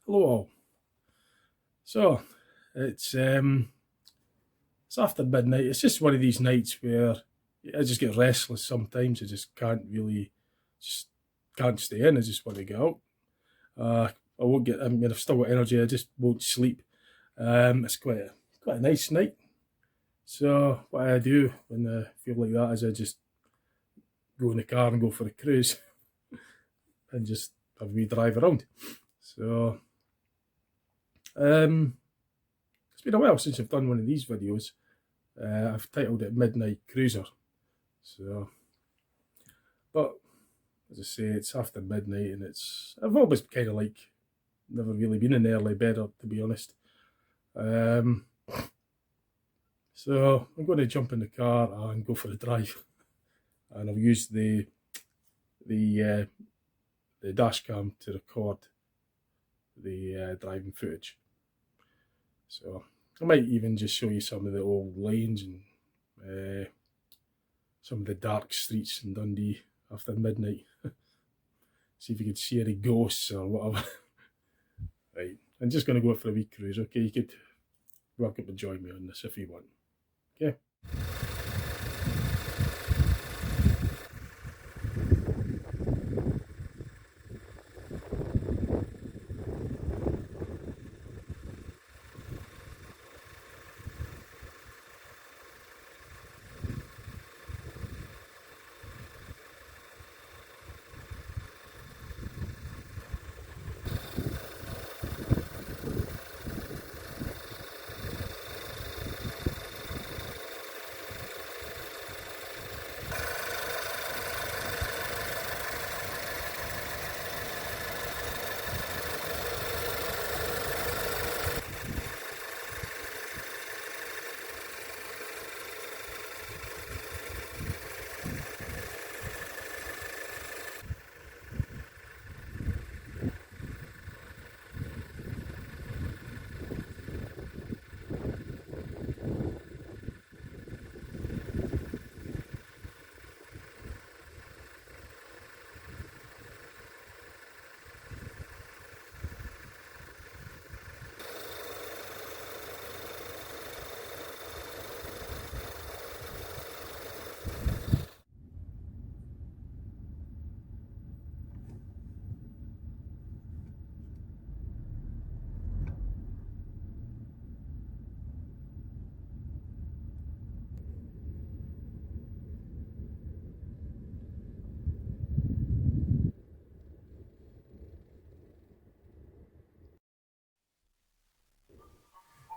Hello all. So it's after midnight. It's just one of these nights where I just get restless sometimes. I just can't stay in. I just want to get out. I won't get. I mean, I've still got energy. I just won't sleep. It's quite a nice night. So what I do when I feel like that is I just go in the car and go for a cruise and just have a wee drive around. So it's been a while since I've done one of these videos. I've titled it Midnight Cruiser. So, but as I say, it's after midnight and I've always kind of like never really been an early bedder, to be honest. So I'm going to jump in the car and go for a drive, and I'll use the dash cam to record the driving footage. So I might even just show you some of the old lanes and some of the dark streets in Dundee after midnight. See if you could see any ghosts or whatever. Right, I'm just going to go for a wee cruise. Okay, you could walk up and join me on this if you want. Okay.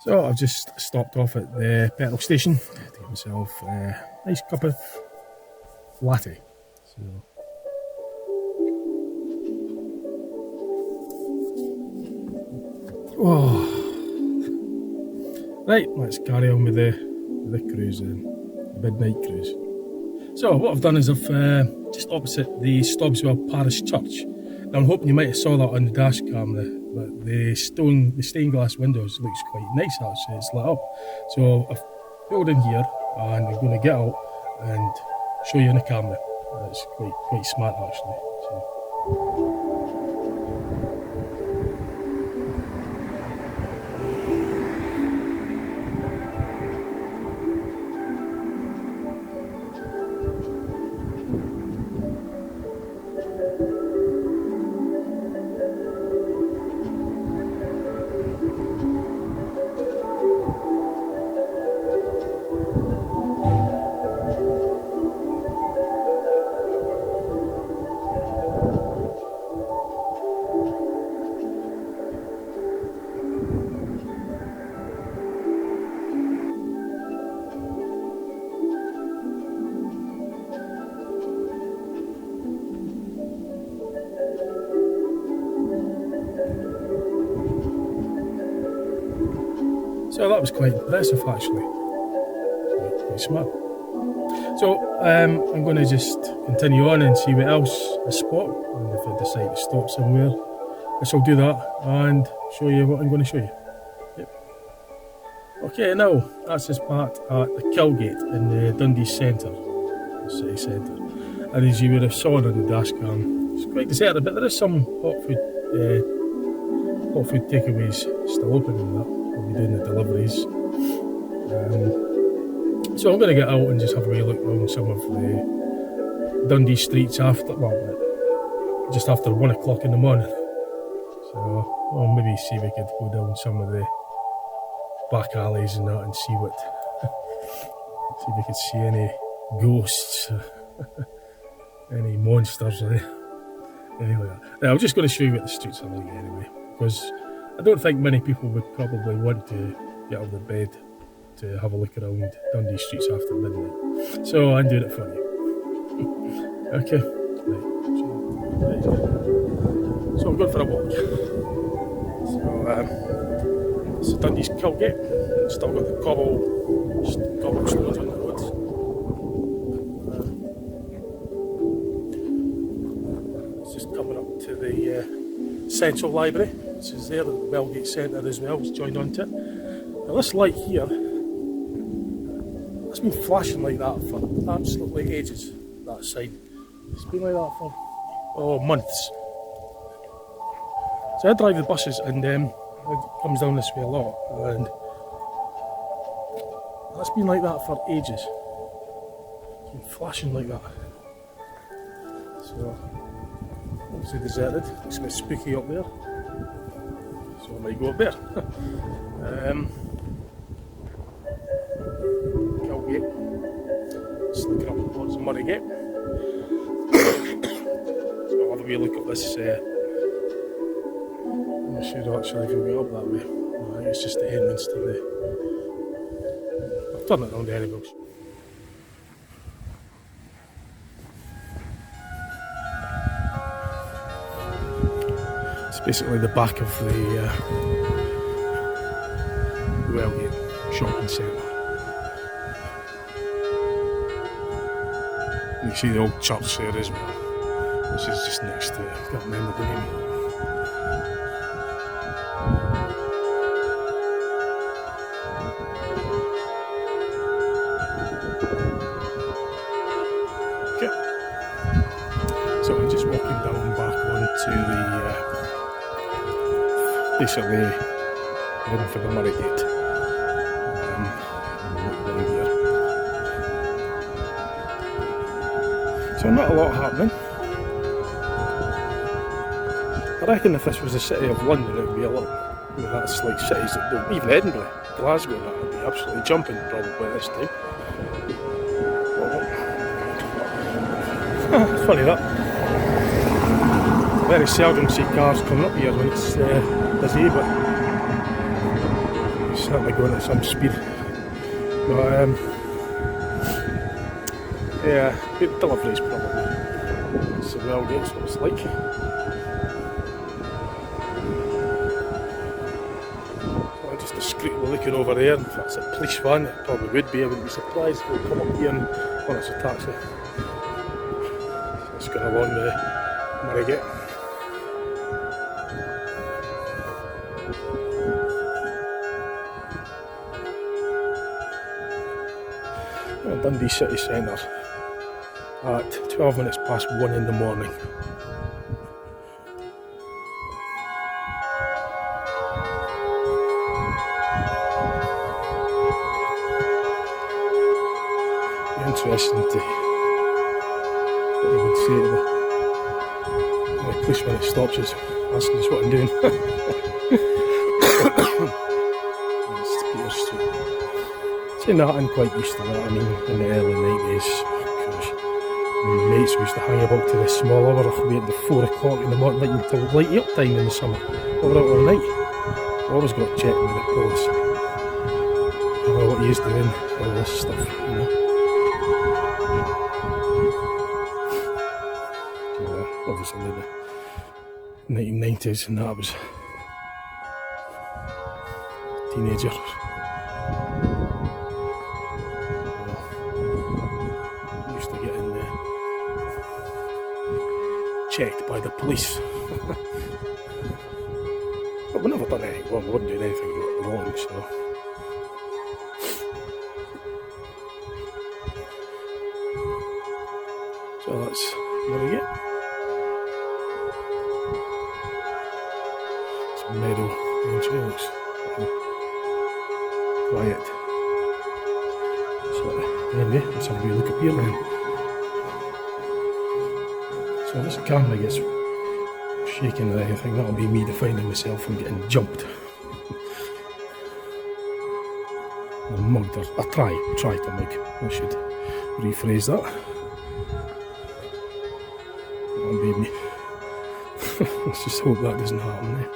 So I've just stopped off at the petrol station to get myself a nice cup of latte. So Oh. Right, let's carry on with the cruise then, the midnight cruise. So what I've done is I've just opposite the Stobswell Parish Church. Now I'm hoping you might have saw that on the dash camera, but the stained glass windows looks quite nice actually, it's lit up. So I've pulled in here and I'm going to get out and show you on the camera. It's quite smart actually. So that was quite impressive actually, quite smart. So I'm going to just continue on and see what else I spot, and if I decide to stop somewhere I shall do that and show you what I'm going to show you. Yep. Okay, now that's this part at the Kilgate in the Dundee Centre, the city centre, and as you would have saw on the dash cam, it's quite deserted, but there is some hot food takeaways still open and that. We'll be doing the deliveries. So I'm going to get out and just have a wee look around some of the Dundee streets after, well, just after 1 o'clock in the morning. So well, maybe see if we could go down some of the back alleys and that and see if we could see any ghosts, any monsters or anything like that. Now, I'm just going to show you what the streets are like anyway, because I don't think many people would probably want to get out of their bed to have a look around Dundee streets after midnight. So I'm doing it for you. Okay. Right. So I'm going for a walk. So it's Dundee's Kilgate. Still got the cobblestones on the roads. It's just coming up to the Central Library. This is there at the Wellgate Centre as well, it's joined onto it. Now this light here, it's been flashing like that for absolutely ages, that side. It's been like that for months. So I drive the buses and it comes down this way a lot, and that's been like that for ages. It's been flashing like that. So obviously deserted, looks a bit spooky up there. So I might go up there. Kilgate. Just looking up towards Murraygate. So I'll have a wee look at this. I'm not sure actually if we'll get up that way. I think it's just the entrance to the. I'll turn it around anyways. It's basically the back of the Wellgate shopping centre. You see the old church there as well, which is just next to it. I can't remember the name of it. Okay. So I'm just walking down back onto the basically heading for the Murraygate. So not a lot happening. I reckon if this was the city of London, it would be a lot. That's like cities that don't, even Edinburgh, Glasgow, that would be absolutely jumping probably at this time. It's funny that. Very seldom see cars coming up here when it's busy, but it's certainly going at some speed. But yeah, good deliveries probably. So Wellgate's what it's like. we're looking over there, and if that's a police van, it probably would be. I wouldn't be surprised if they'll come up here and, well, it's a taxi. So it's going along the Margate. Dundee City Centre at 12 minutes past 1 in the morning. Interesting to what you would say to the policeman that stops us, asking us what I'm doing. It's Peter Street. Saying that, I'm quite used to that. I mean, in the early 90s, gosh, my mates used to hang about to the small hour, wait at 4 o'clock in the morning, like until light up time in the summer. We were out all night. We always got checked with the police. You know what he's doing, all this stuff, you know. Obviously in the 1990s, and that was a teenager. Used to getting checked by the police. But we never done anything wrong, we weren't doing anything wrong, so. So that's what we get. Meadow and looks quiet. So anyway, let's have a wee look up here then. So if this camera gets shaking or anything, that'll be me defending myself from getting jumped. Or mugged, or I try to mug. I should rephrase that. That'll be me. Let's just hope that doesn't happen eh?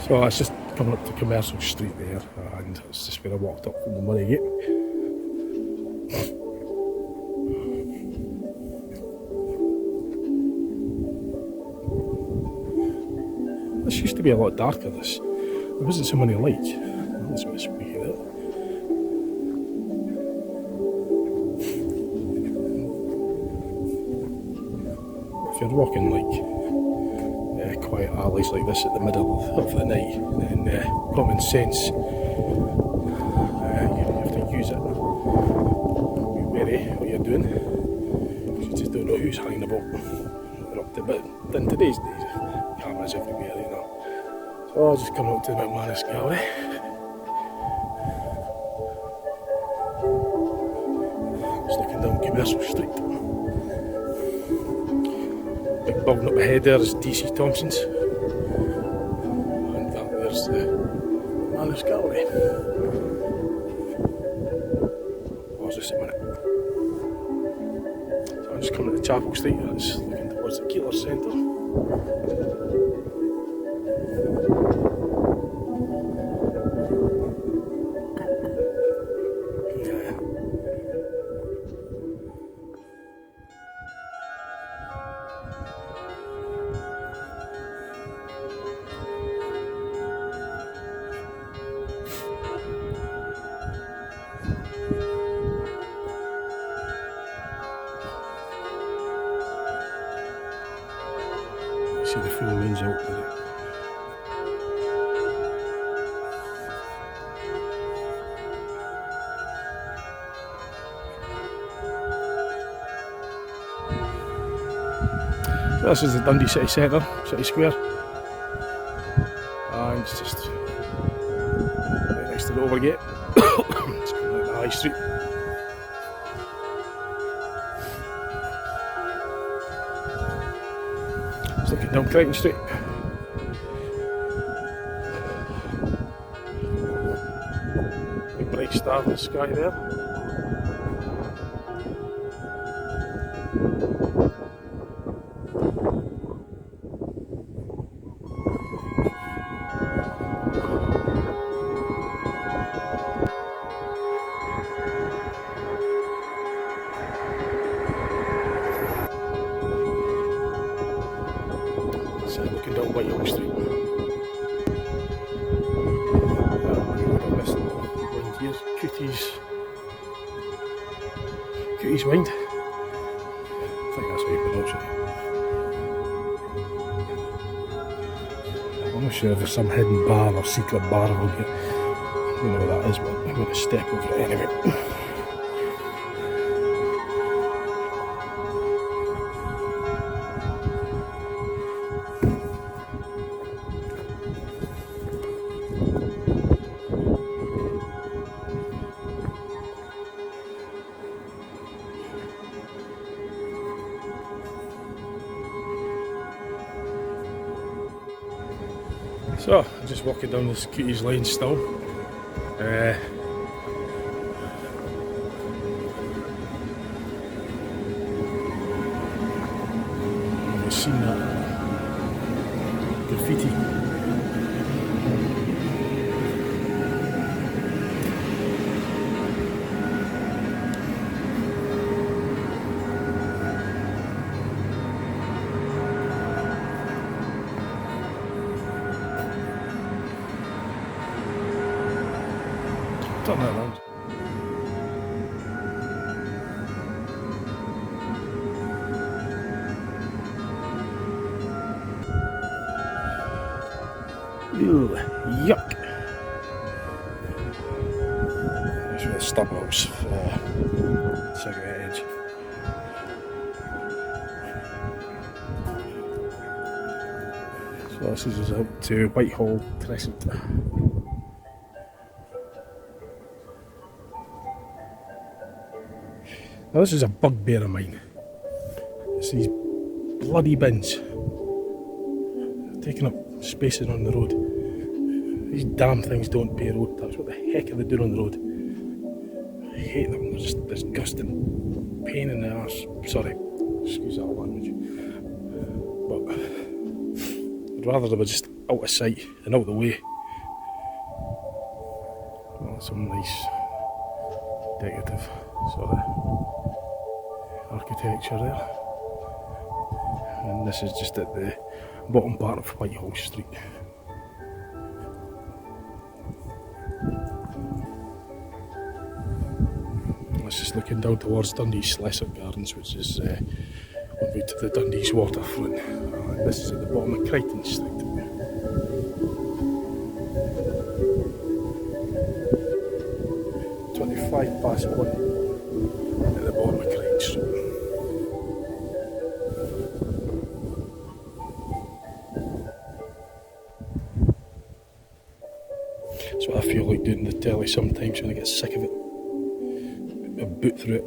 So that's just coming up to Commercial Street there, and it's just where I walked up from the Margate. This used to be a lot darker, this. There wasn't so many lights. That's what's speaking of. If you're walking like quiet alleys like this at the middle of the night, then common sense, you have to use it. Be wary what you're doing, because you just don't know who's hanging about. But in today's days, cameras everywhere, you know. So I'll just come up to the McManus Gallery. Just looking down Commercial Street. Big building up ahead there is DC Thompson's, and there's the Manus Gallery. Pause just a minute. So I'm just coming to Chapel Street, that's looking towards the Keeler Centre. See the full moon's out there. So this is the Dundee City Centre, City Square, and it's just right next to the Overgate. It's coming out the High Street. Just looking down Crichton Street. Big bright star in the sky there. So looking down Whitehall Street. This little wind here's Cutie's Wind. I think that's how you pronounce it. I'm not sure if there's some hidden bar or secret bar around here. I don't know what that is, but I'm going to step over it anyway. So, I'm just walking down this Cutie's Lane still. I've seen that graffiti. Turn that around. Ew, yuck. There's where the stubbles, cigarette edge. So this is us out to Whitehall Crescent. Now this is a bugbear of mine. It's these bloody bins. They're taking up spacing on the road. These damn things don't pay road tax. What the heck are they doing on the road? I hate them, they're just disgusting. Pain in the arse. Sorry, excuse that language. But I'd rather they were just out of sight and out of the way. Oh, some nice decorative sort of architecture there. And this is just at the bottom part of Whitehall Street. It's just looking down towards Dundee's Slessor Gardens, which is on route to the Dundee's waterfront. And this is at the bottom of Crichton Street. 1:25 at the bottom of Crichton Street. That's what I feel like doing the telly sometimes when I get sick of it. I boot through it.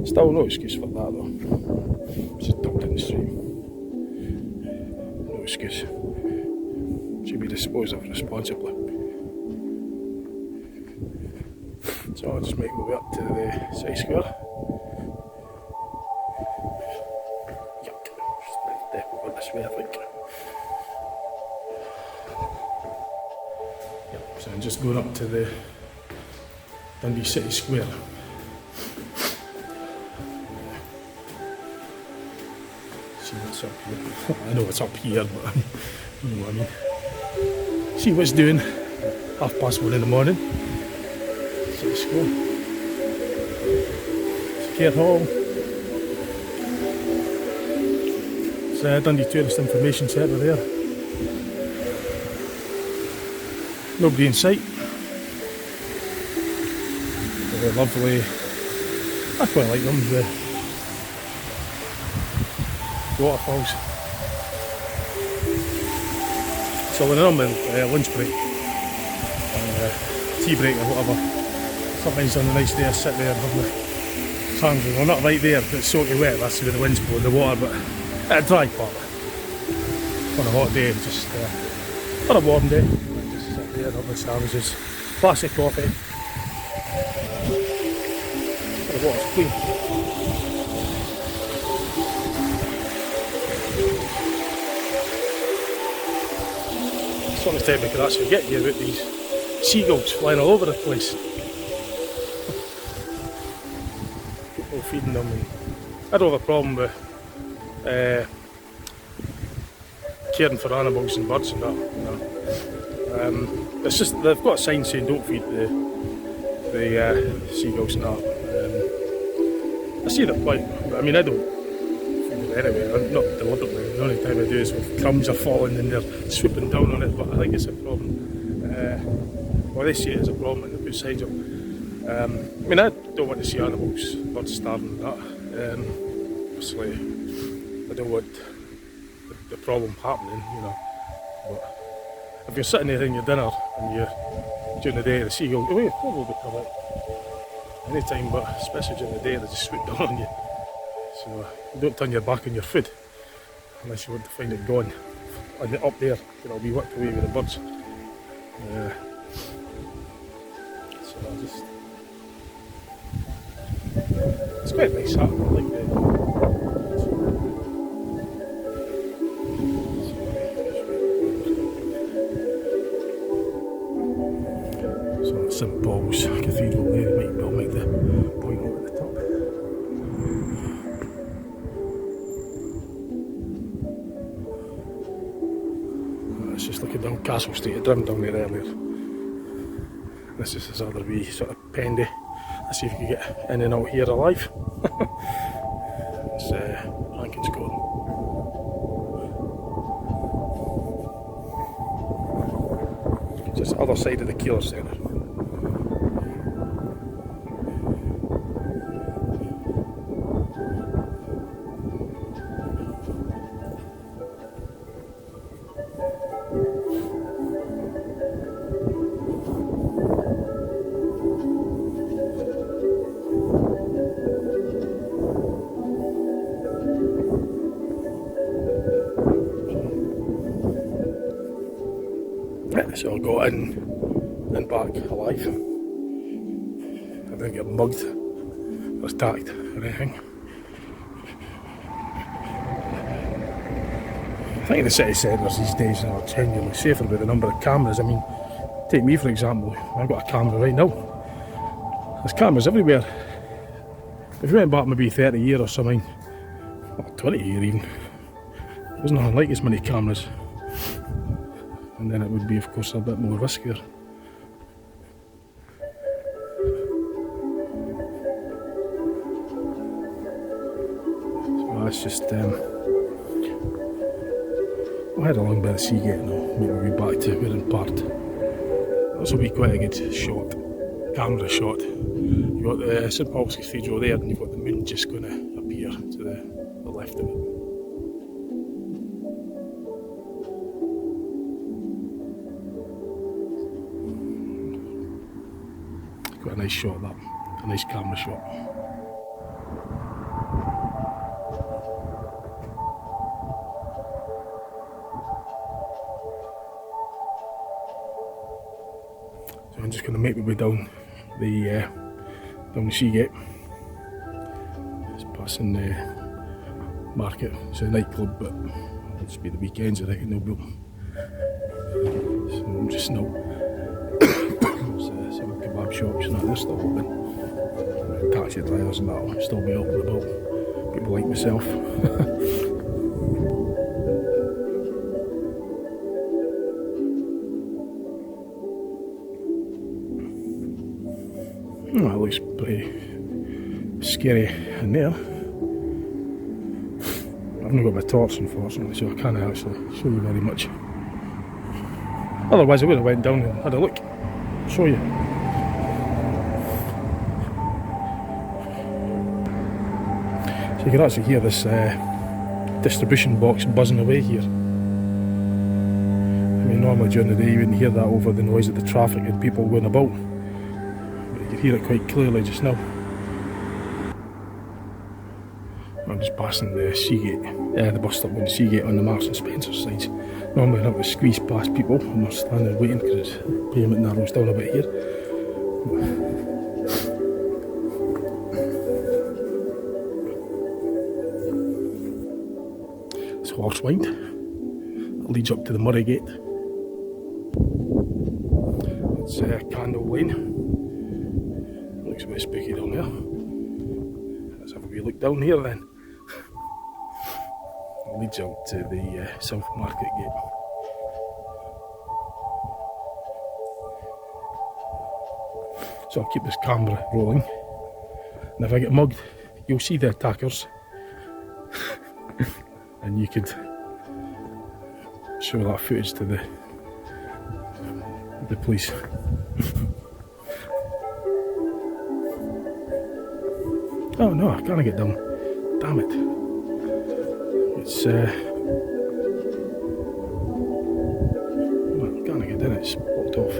Still no excuse for that though. Just ducked in the stream. No excuse. Should be disposed of responsibly. So I'll just make my way up to the city square. Yuck. Step over this way I think. Yep, so I'm just going up to the Dundee City Square. See what's up here. I know it's up here, but you know what I mean. See what's doing. 1:30 in the morning. City School. Care Hall. It's Dundee Tourist Information Centre there. Nobody in sight. They're lovely. I quite like them, the waterfalls. So when I'm in lunch break, tea break or whatever, sometimes on a nice day I sit there and have my hands, well not right there, it's soaking wet, that's where the wind's blowing the water, but at a dry part. On a hot day, just on a warm day, just sit there, have my sandwiches, classic coffee. The water's clean. Some time we could actually get you about these seagulls flying all over the place. People feeding them, and I don't have a problem with caring for animals and birds and that, you know. It's just they've got a sign saying don't feed the seagulls and that. I see the point, but I mean I don't feed them anyway. I'm not deliberately. The only time I do is when crumbs are falling and they're swooping down on it. But I think it's a problem. Well, they see it as a problem and they put signs up. I mean I don't want to see animals, birds starving and that. Obviously, I don't want the problem happening, you know. But if you're sitting there in your dinner and you're during the day, the seagulls will probably come out anytime, but especially during the day, they just swoop down on you. So you don't turn your back on your food unless you want to find it gone. And up there, it'll be whipped away with the birds. So I just, it's quite nice. I like the. St Paul's Cathedral there, they'll make the point over the top. It's just looking down Castle Street. I'd driven down there earlier. This is his other wee sort of pendy. Let's see if we can get in and out here alive. It's Rankin's Court. Just the other side of the Keeler Centre. So I'll go in and back alive. I didn't get mugged or attacked or anything. I think the city centres these days are genuinely safer with the number of cameras. I mean, take me for example, I've got a camera right now. There's cameras everywhere. If you went back maybe 30 years or something, or 20 years even, there's nothing like as many cameras. And then it would be, of course, a bit more riskier. So that's just, we'll head along by the Seagate now, maybe we'll be back to where in part. This will be quite a good shot, camera shot. You've got the St Paul's Cathedral there, and you've got the moon just going to appear to the left of it. Quite a nice shot, that. A nice camera shot. So I'm just going to make my way down the Seagate. Just passing the market. It's a nightclub, but it'll just be the weekends, I reckon they'll be open. So I'm just now. Some kebab shops and that, they're still open. Taxi drivers and that will still be out and about. People like myself. Oh, it looks pretty scary in there. I've not got my torch unfortunately, so I can't actually show you very much. Otherwise I would have went down and had a look. Show you. So you can actually hear this distribution box buzzing away here. I mean, normally during the day you wouldn't hear that over the noise of the traffic and people going about. But you can hear it quite clearly just now. I'm just passing the Seagate, the bus stop going to Seagate on the Marks and Spencer sides. Normally I have to squeeze past people and they're standing waiting because the pavement narrows down a bit here. It's Horsewind. It leads up to the Murray Gate. It's Candle Lane. Looks a bit spooky down there. Let's have a wee look down here then. leads out to the South Market Gate. So I'll keep this camera rolling, and if I get mugged, you'll see the attackers, and you could show that footage to the police. Oh no, I can't get down. Damn it. It's I can't get in, it's blocked off.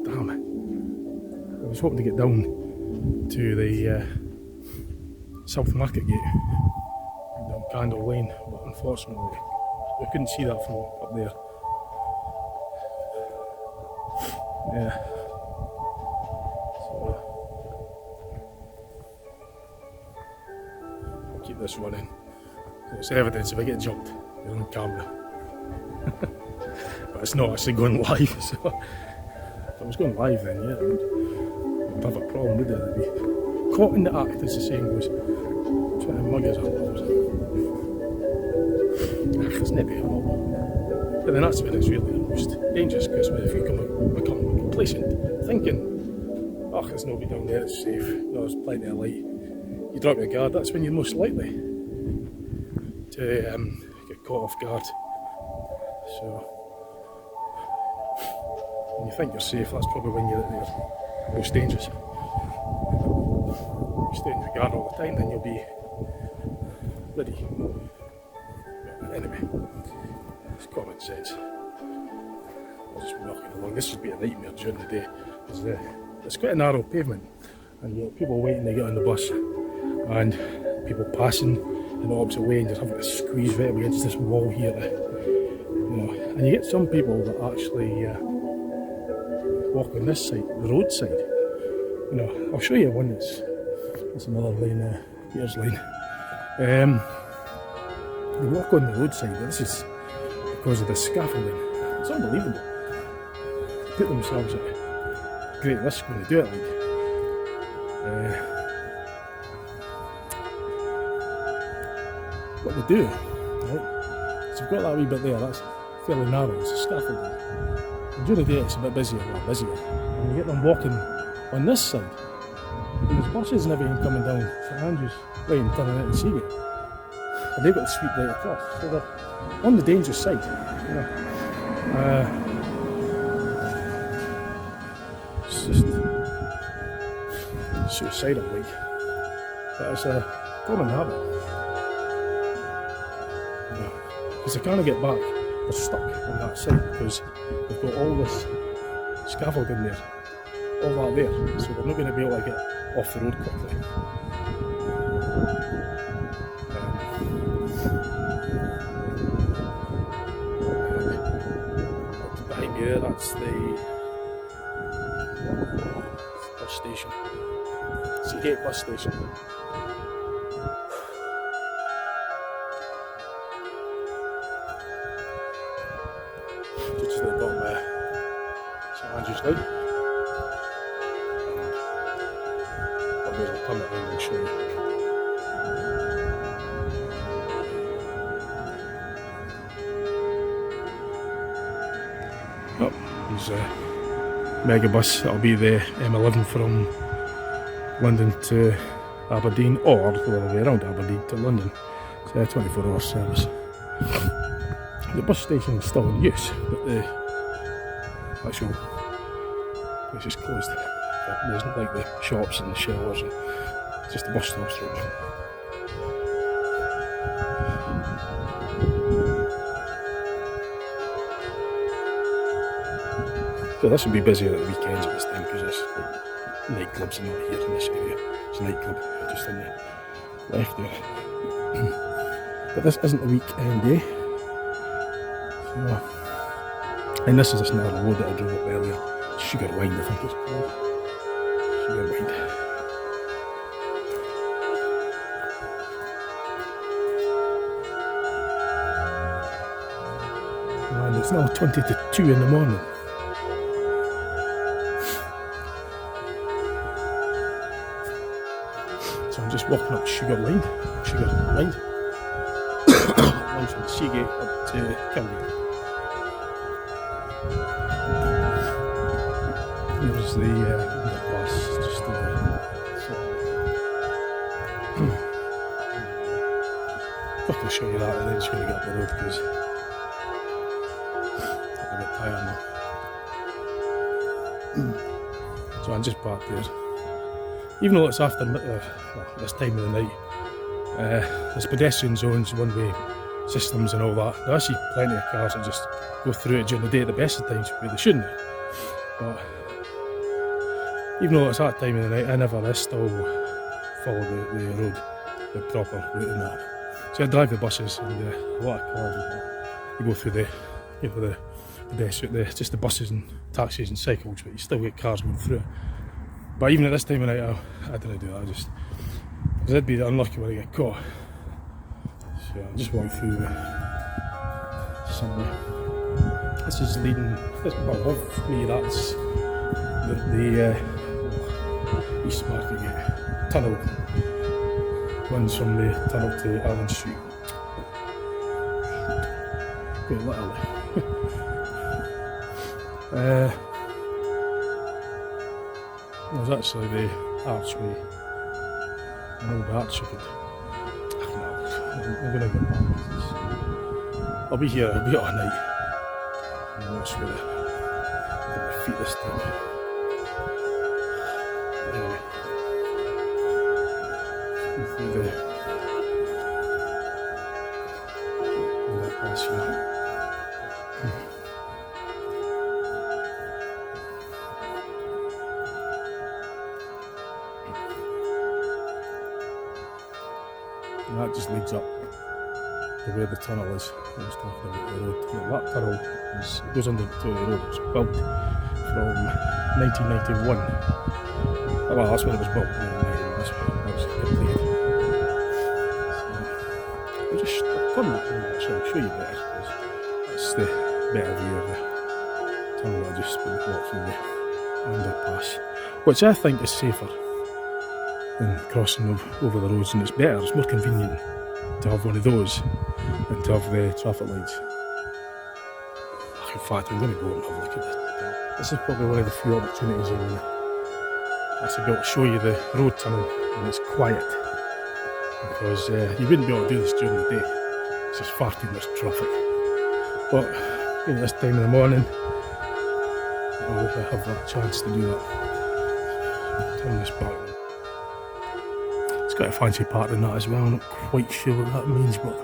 Damn it. I was hoping to get down to the South Market Gate, down Candle Lane, but unfortunately I couldn't see that from up there. Yeah. So I'll keep this running. It's evidence if I get jumped, they're on camera. But it's not actually going live, so if I was going live then yeah, I would have a problem with it. I'd be caught in the act, as the saying goes, trying to mug us up. It's never at all. But then that's when it's really the most dangerous, because if you become complacent, thinking, oh, there's nobody down there, it's safe, there's plenty of light, you drop your guard, that's when you're most likely to get caught off guard. So, when you think you're safe, that's probably when you're at your most dangerous. If you stay on your guard all the time, then you'll be ready. Anyway, it's common sense. I'll just be walking along. This would be a nightmare during the day, because it's quite a narrow pavement, and you get people waiting to get on the bus, and people passing in the opposite way, and just having to squeeze right up against this wall here. And you get some people that actually walk on this side, the road side. I'll show you one that's another lane, Peter's Lane. They walk on the roadside, but this is because of the scaffolding. It's unbelievable. They put themselves at great risk when they do it. What they do, right? So you've got that wee bit there, that's fairly narrow, it's a scaffolding. And during the day it's a bit busier, and you get them walking on this side, and there's buses and everything coming down St Andrews Lane, turning into Seagate. And they've got to sweep right across, so they're on the dangerous side. It's just suicidal, like. But it's a common habit. Because they can't get back, they're stuck on that side because they've got all this scaffolding there, all that there, so they're not going to be able to get off the road quickly. Behind me there, that's the bus station. Seagate bus station. Just at the bottom of St Andrews Lane. I'll come up and show you. Oh, there's a megabus. That'll be the M11 from London to Aberdeen, or the other way around, Aberdeen to London. It's a 24-hour service. The bus station is still in use, but the actual place is closed. There isn't like the shops and the shelters, and just the bus stops through. So this will be busier at the weekends at this time, because there's like nightclubs and all here in this area. There's a nightclub just in the left there. But this isn't a weekend day. And this is this narrow road that I drove up earlier. Sugar Wind, I think it's called. Sugar Wind. And it's now 20 to 2 in the morning. So I'm just walking up Sugar Line. Line from Seagate up to Kilgate. There's the bus just over there. Quickly show you that and then just going to get up the road because I'm a bit tired now. So I'm just parked there. Even though it's after this time of the night, there's pedestrian zones, one-way systems and all that. I see plenty of cars that just go through it during the day at the best of times where they shouldn't. But even though it's that time of the night, I never still follow the road, the proper route and that. So I drive the buses and a lot of cars and that. You go through the, just the buses and taxis and cycles, but you still get cars going through it. But even at this time of night, I didn't do that. Because I'd be unlucky when I get caught. So I'm just walking through somewhere. This is leading. Above me, that's the East Market Gate tunnel. Runs from the tunnel to Allen Street. Quite literally. There's actually the archway, an old arch you could. I'm gonna get back. I'll be here, all night. I'm not sure put my feet this time. Anyway, through the pass here. And that just leads up to where the tunnel is. I was talking about the road. That tunnel goes under Victoria Road. It was built from 1991. Well, that's when it was built. That's when it was completed. So I'll come back and I'll show you better. That's the better view of the tunnel that I just walked through the underpass, which I think is safer than crossing over the roads, and it's better, it's more convenient to have one of those than to have the traffic lights. In fact, I'm going to go and have a look at this. This is probably one of the few opportunities I'm going to actually be able to show you the road tunnel when it's quiet, because you wouldn't be able to do this during the day. It's just far too much traffic. But this time in the morning, I'll have that chance to do that. Turn this back. It's got a fancy part in that as well. I'm not quite sure what that means, but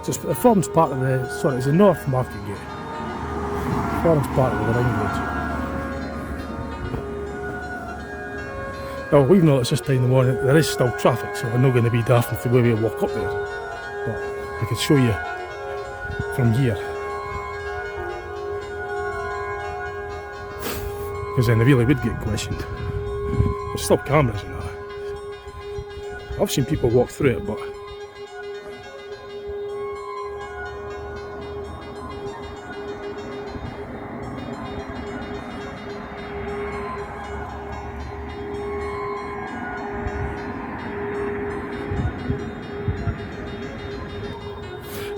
just it forms part of the. Sorry, it's the North Market Gate. It forms part of the ring road. Now, even though it's just time in the morning, there is still traffic, so I'm not going to be daft to where we walk up there. But I could show you from here, because then they really would get questioned. There's still cameras and that. I've seen people walk through it, but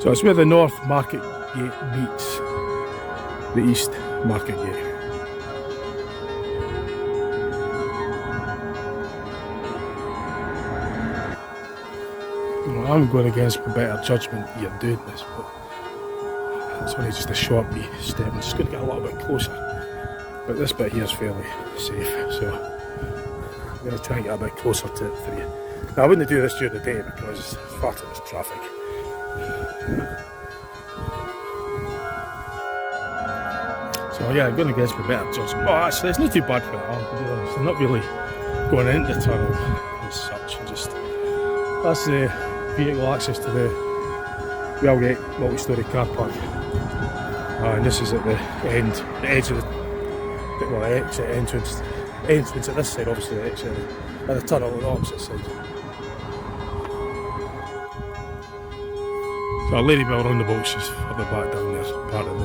so it's where the North Market Gate meets the East Market Gate. Well, I'm going against my better judgment here doing this, but it's only just a short wee step. I'm just going to get a little bit closer. But this bit here is fairly safe, so I'm going to try and get a bit closer to it for you. Now, I wouldn't do this during the day because it's far too much traffic. So yeah, I'm going against my better judgment. Well, actually, it's not too bad for that, to be honest. I'm not really going into the tunnel as such. That's the vehicle access to the Wellgate multi-storey car park. And this is at the end, the edge of the exit entrance. Entrance at this side, obviously the exit, and the tunnel on the opposite side. So our Ladybell roundabout's just further back down there, part of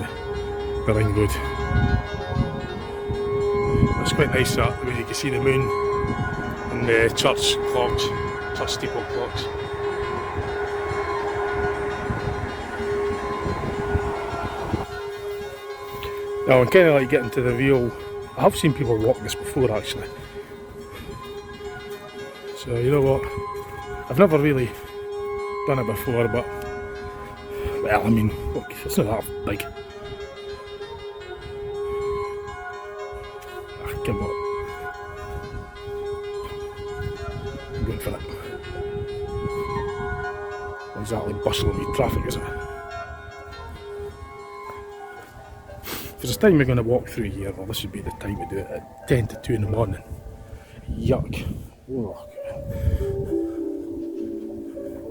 the ring road. It's quite nice that, the way you can see the moon and church clocks, church steeple clocks. Now I'm kind of like getting to the real. I have seen people walk this before actually. So you know what? I've never really done it before, but well, I mean, look, it's not that big. Come on. I'm going for it. Not exactly bustling with traffic, is it? If there's a time you're going to walk through here, well, this would be the time to do it at 10 to 2 in the morning. Yuck. Oh,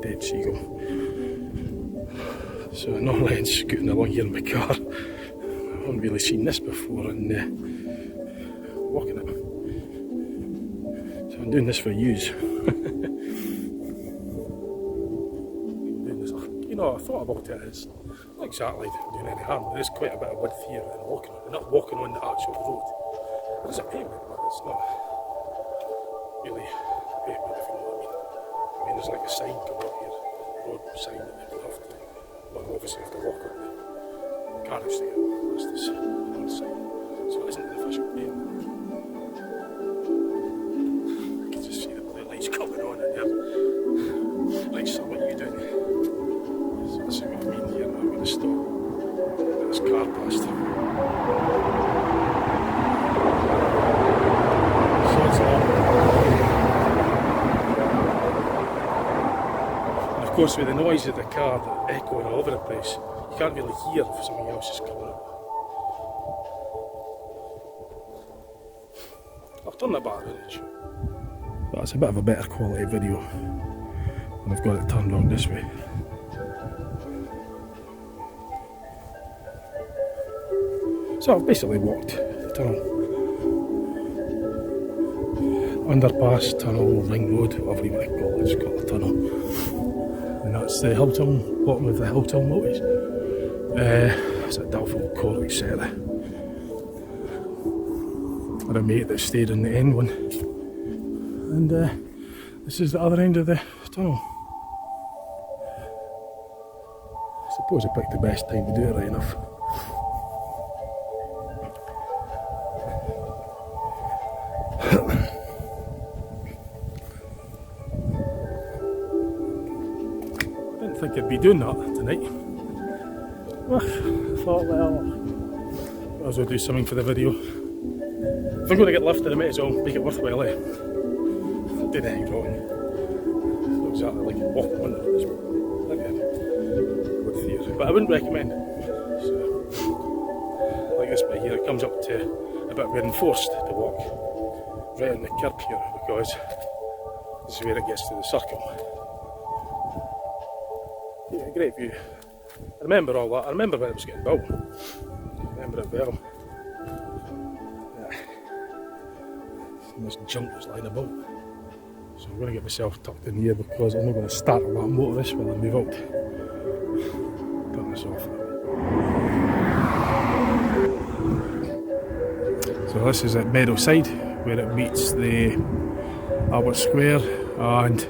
dead seagull. So normally I'm scooting along here in my car. I haven't really seen this before and walking it. So I'm doing this for use. You know, I thought about it, it's not exactly doing any harm. There is quite a bit of width here and walking on. They're not walking on the actual road. There's a pavement, but it's not really a pavement, if you know what I mean. I mean, there's like a sign coming up here, road sign that people have to, well, obviously have to walk on the carriage to get past this road sign. So it isn't an official pavement. You can just see the blue lights coming on in here. Like, so what are you doing? So see what I mean here. I'm going to stop. Get this car past. So it's and of course, with the noise of the car echoing all over the place, you can't really hear if something else is coming up. I've done that back range, but it's a bit of a better quality video when I've got it turned on this way. So I've basically walked the tunnel. Underpass, tunnel, ring road, whatever you want to call it, it's called a tunnel. And that's the Hilltown, bottom of the Hilltown movies. It's a doubtful call, etc. I had a mate that stayed in the end one. And this is the other end of the tunnel. I suppose I picked the best time to do it right enough. I didn't think I'd be doing that tonight. Well, I thought, well, I was going to do something for the video. If I'm going to get lifted, I might as well make it worthwhile, eh? I did anything wrong. Not exactly like walking on it. But I wouldn't recommend it. So, like this bit here, it comes up to a bit where I'm forced to walk right on the curb here because this is where it gets to the circle. Yeah, great view. I remember all that. I remember when it was getting built. I remember it well. Yeah. And this junk was lying about. So I'm going to get myself tucked in here because I'm not going to start a lot of motorists while I move out. Turn this off. So this is at Meadowside where it meets the Albert Square and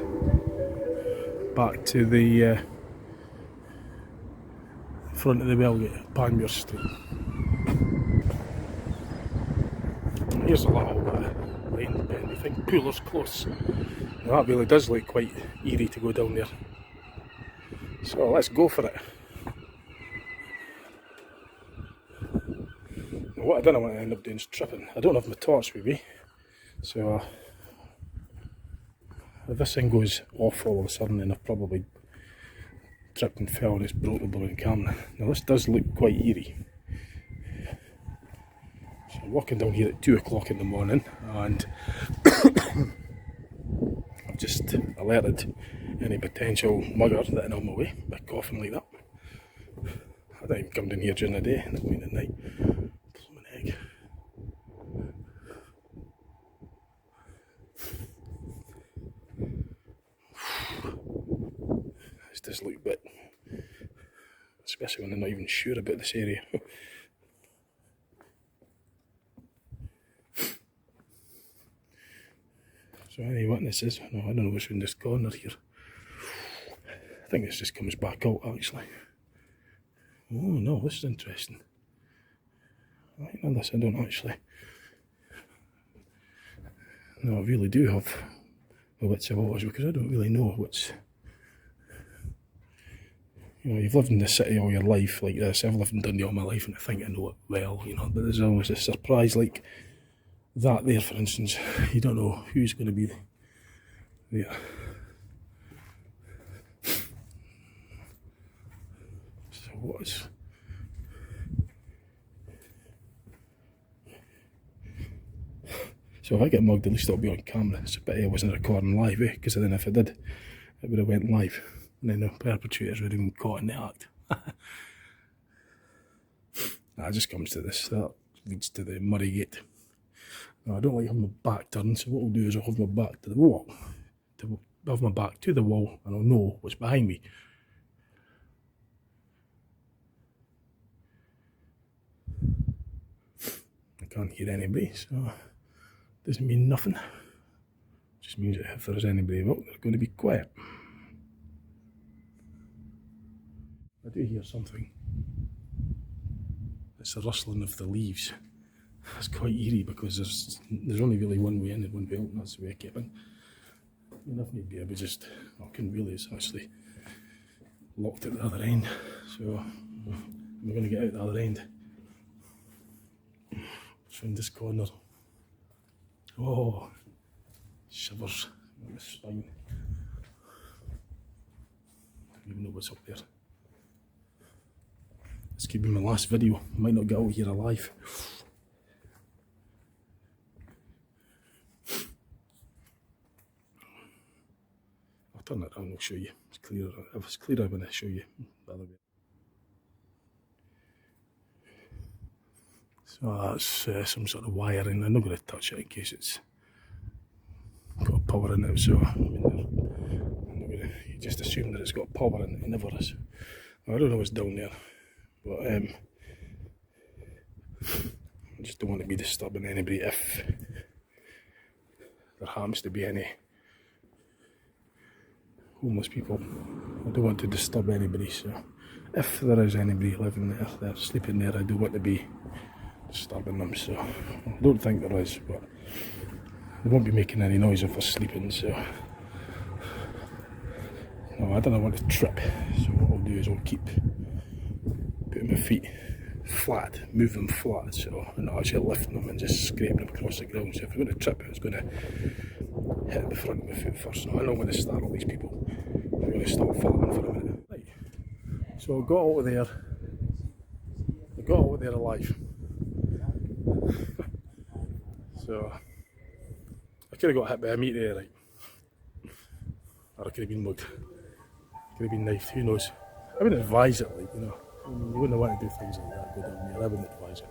back to the front of the Bellgate, Panmure Street. Here's a little lane bendy thing, Pooler's Close. Now that really does look quite eerie to go down there. So let's go for it. Now what I don't want to end up doing is tripping. I don't have my torch with me, so if this thing goes off all of a sudden then I've probably tripped and fell and it's broke the blooming camera. Now this does look quite eerie. So I'm walking down here at 2 o'clock in the morning and I've just alerted any potential mugger that I'm on my way by coughing like that. I don't even come down here during the day, never mind at night. Blooming egg. This does look a bit, especially when I'm not even sure about this area. So any witnesses? No, I don't know what's in this corner here. I think this just comes back out actually. Oh no, this is interesting. Right, now this I don't actually. No, I really do have a bits of waters because I don't really know what's. You know, you've lived in the city all your life like this. I've lived in Dundee all my life and I think I know it well, you know, but there's always a surprise like that there, for instance. You don't know who's going to be there. So what is... So if I get mugged, at least it'll be on camera. It's a pity I wasn't recording live, because then if I did, it would have went live. And then the perpetrators would have been caught in the act. It just comes to this. That leads to the Murray Gate. Now, I don't like having my back turned, so what I'll do is I'll have my back to the wall. I'll have my back to the wall, and I'll know what's behind me. I can't hear anybody, so it doesn't mean nothing. It just means that if there's anybody about, they're going to be quiet. I do hear something. It's the rustling of the leaves. It's quite eerie because there's only really one way in and one way out, and that's the way I keep in. And if need be, I would just, I couldn't really, it's actually locked at the other end. So we're going to get out the other end. Find this corner. Oh, shivers on my spine. I don't even know what's up there. This could be my last video. I might not get out here alive. I'll turn it around, I'll show you. It's clearer. If it's clearer when I show you the other way. So that's some sort of wiring. I'm not going to touch it in case it's got power in it. So I mean, I'm not gonna, you just assume that it's got power in it. It never is. I don't know what's down there, but I just don't want to be disturbing anybody if there happens to be any homeless people. I don't want to disturb anybody. So if there is anybody living there, they're sleeping there, I don't want to be disturbing them. So I don't think there is, but they won't be making any noise if they're sleeping. So no, I don't want to trip. So what I'll do is I'll keep putting my feet flat, move them flat, so I'm not actually lifting them and just scraping them across the ground. So if I'm going to trip, it's going to hit the front of my foot first. No, I'm not going to startle these people. I'm going to stop filming for a minute. Right. So I got over there. I got over there alive. So I could have got hit by a meteor, right? Or I could have been mugged. Could have been knifed, who knows? I wouldn't advise it, like, you know. You wouldn't want to do things like that, go down there. I wouldn't advise it.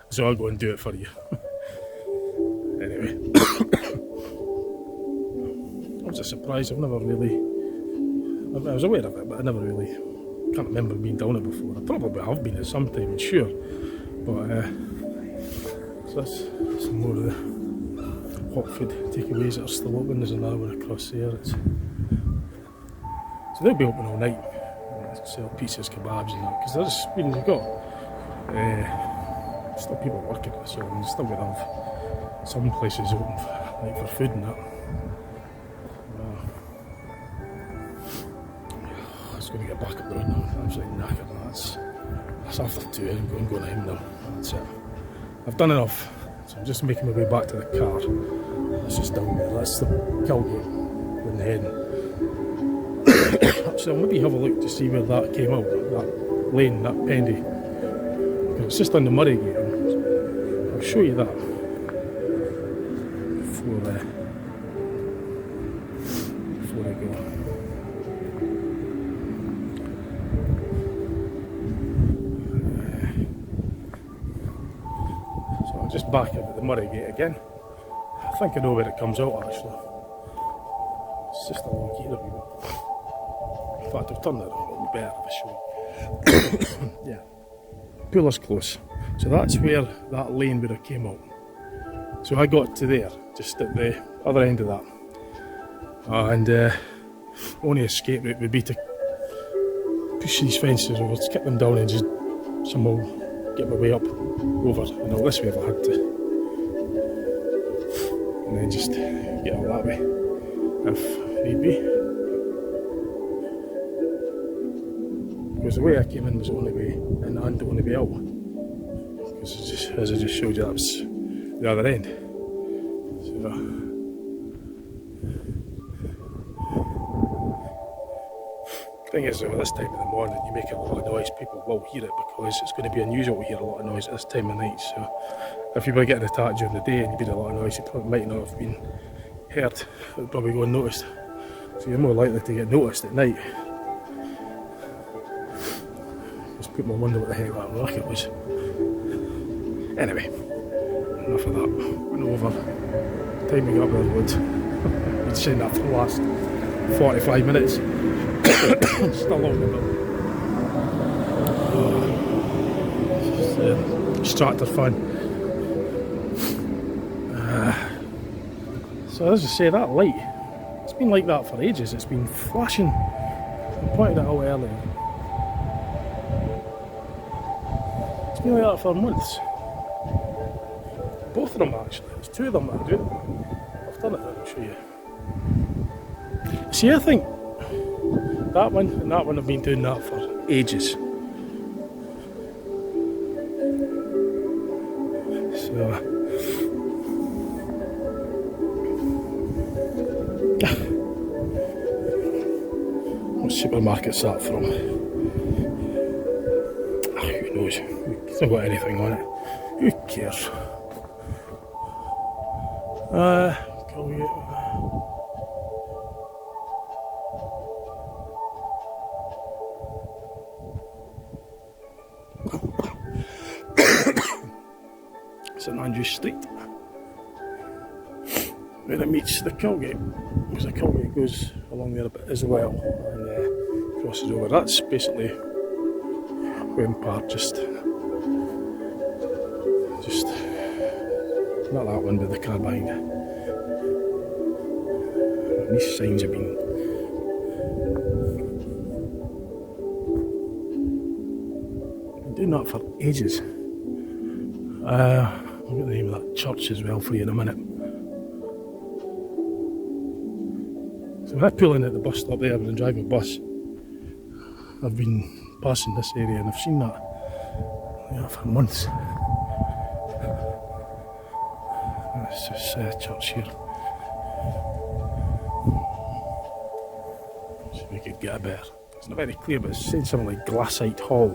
So I'll go and do it for you. Anyway. It was a surprise. I've never really... I was aware of it, but I never really... can't remember being down it before. I probably have been at some time, sure. But, so that's some more of the hot food takeaways that are still open. There's another one across there. So they'll be open all night. Sell pizzas, kebabs and that, because there's, I mean, you've got still people working, so I mean, still going to have some places open for, like, for food and that. I was going to get back up the road now. I'm absolutely knackered. That's after 2. I'm going home now. That's it. I've done enough, so I'm just making my way back to the car. That's just down there. That's the Kilgate in the head. So maybe have a look to see where that came out, that lane, that pendy. It's just on the Murray Gate. I'll show you that before I go. So I'll just back up at the Murray Gate again. I think I know where it comes out actually. It's just along here a wee bit. In fact, I've turned that around a little better if I show you. Yeah. Poolers Close. So that's where that lane would have came out. So I got to there, just at the other end of that. And only escape route would be to push these fences over, to kick them down and just somehow get my way up over. And all this way if I had to. And then just get out that way if need be. Because the way I came in was the only way in and the only way out. Because as I just showed you, that was the other end. So, thing is, though, at this time of the morning, you make a lot of noise, people will hear it because it's going to be unusual to hear a lot of noise at this time of night. So, if you were getting attacked during the day and you made a lot of noise, it probably might not have been heard. It would probably go unnoticed. So, you're more likely to get noticed at night. Just put my wonder what the heck that rocket was. Anyway, enough of that. Went over. Time we got up the road. Been saying that for the last 45 minutes. Still on the bit. Extractor fun. So as I say, that light, it's been like that for ages. It's been flashing. I pointed it out earlier. It's been like that for months. Both of them actually. There's two of them that I do. I've done it, I'll show you. See, I think that one and that one have been doing that for ages. So what supermarket's that from? Who knows? It's not got anything on it. Who cares? St Andrew Street, where it meets the Colgate, because the Colgate goes along there a bit as well and crosses over. That's basically when Park, just not that one with the car behind. These signs have been doing that for ages. I'll get the name of that church as well for you in a minute. So when I pull in at the bus stop there and drive a bus, I've been passing this area and I've seen that for months. That's this church here. So we could get a better. It's not very clear, but it's saying something like Glassite Hall.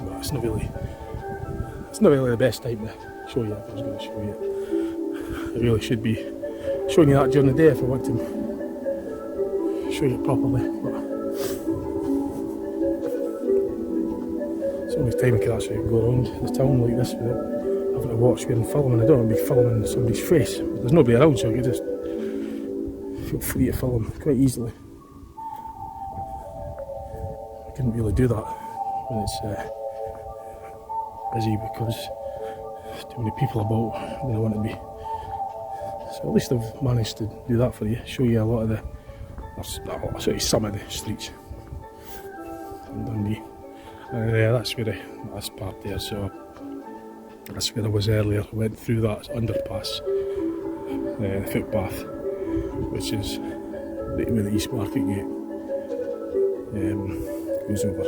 But it's not really the best time to show you if I was going to show you. I really should be showing you that during the day if I want to show you it properly. But it's the only time I can actually go around the town like this without having to watch where I'm filming. I don't want to be filming somebody's face. There's nobody around, so I can just feel free to film quite easily. I couldn't really do that when it's busy because there's too many people about when I want to be. So at least I've managed to do that for you, show you a lot of the, I'll show you some of the streets in Dundee. That's where that's part there, so that's where I was earlier. I went through that underpass, the footpath, which is where the East Market Gate goes over.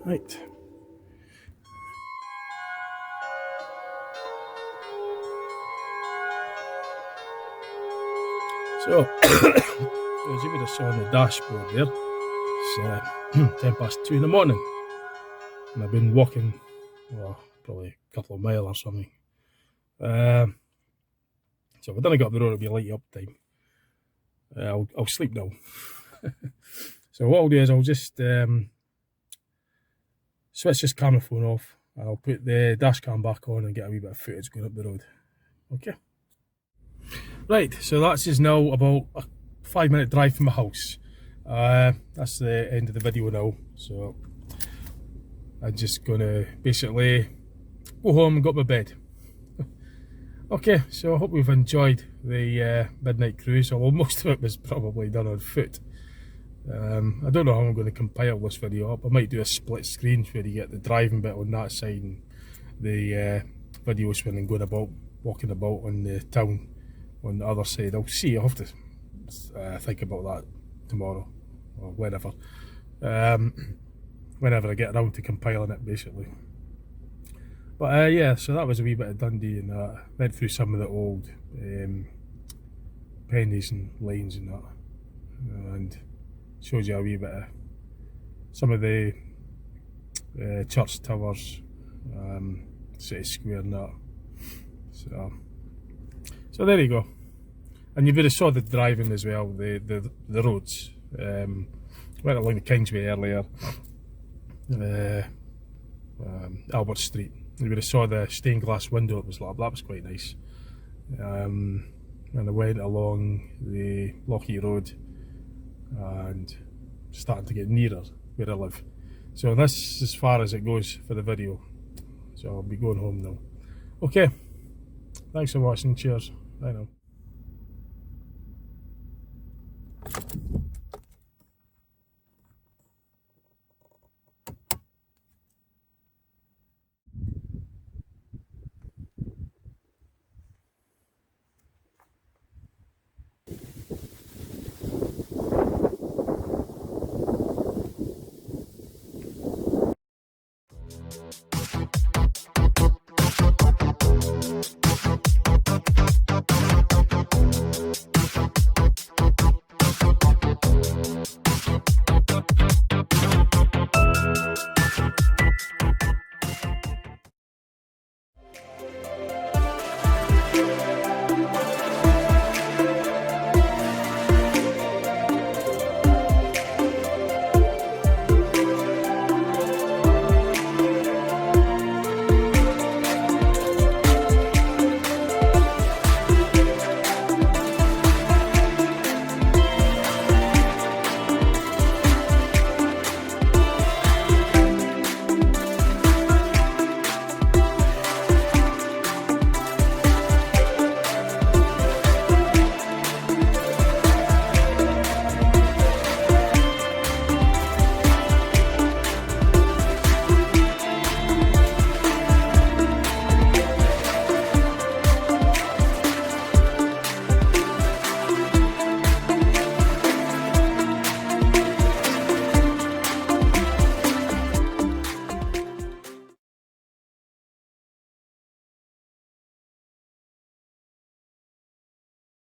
Right. So, as you would have saw on the dashboard there, it's 2:10 in the morning, and I've been walking, well, probably a couple of miles or something. So if I didn't get up the road, it'll be a light up time. I'll sleep now. So what I'll do is I'll just switch this camera phone off. I'll put the dash cam back on and get a wee bit of footage going up the road. Okay. Right, so that's is now about a 5-minute drive from my house. That's the end of the video now. So I'm just gonna basically go home and go to my bed. Okay, so I hope we've enjoyed the midnight cruise, although most of it was probably done on foot. I don't know how I'm going to compile this video up. I might do a split screen where you get the driving bit on that side and the videos when I'm going about, walking about on the town on the other side. I'll see, I'll have to think about that tomorrow or whenever. Whenever I get around to compiling it, basically. But yeah, so that was a wee bit of Dundee, and went through some of the old pennies and lanes and that, and shows you a wee bit of some of the church towers, city square and that. So there you go. And you would have saw the driving as well, the roads. Went along the Kingsway earlier, Albert Street. You would have saw the stained glass window. It was like, that was quite nice. And I went along the Lockheed Road and starting to get nearer where I live. So this is as far as it goes for the video. So I'll be going home now. Okay, thanks for watching. Cheers. Bye now.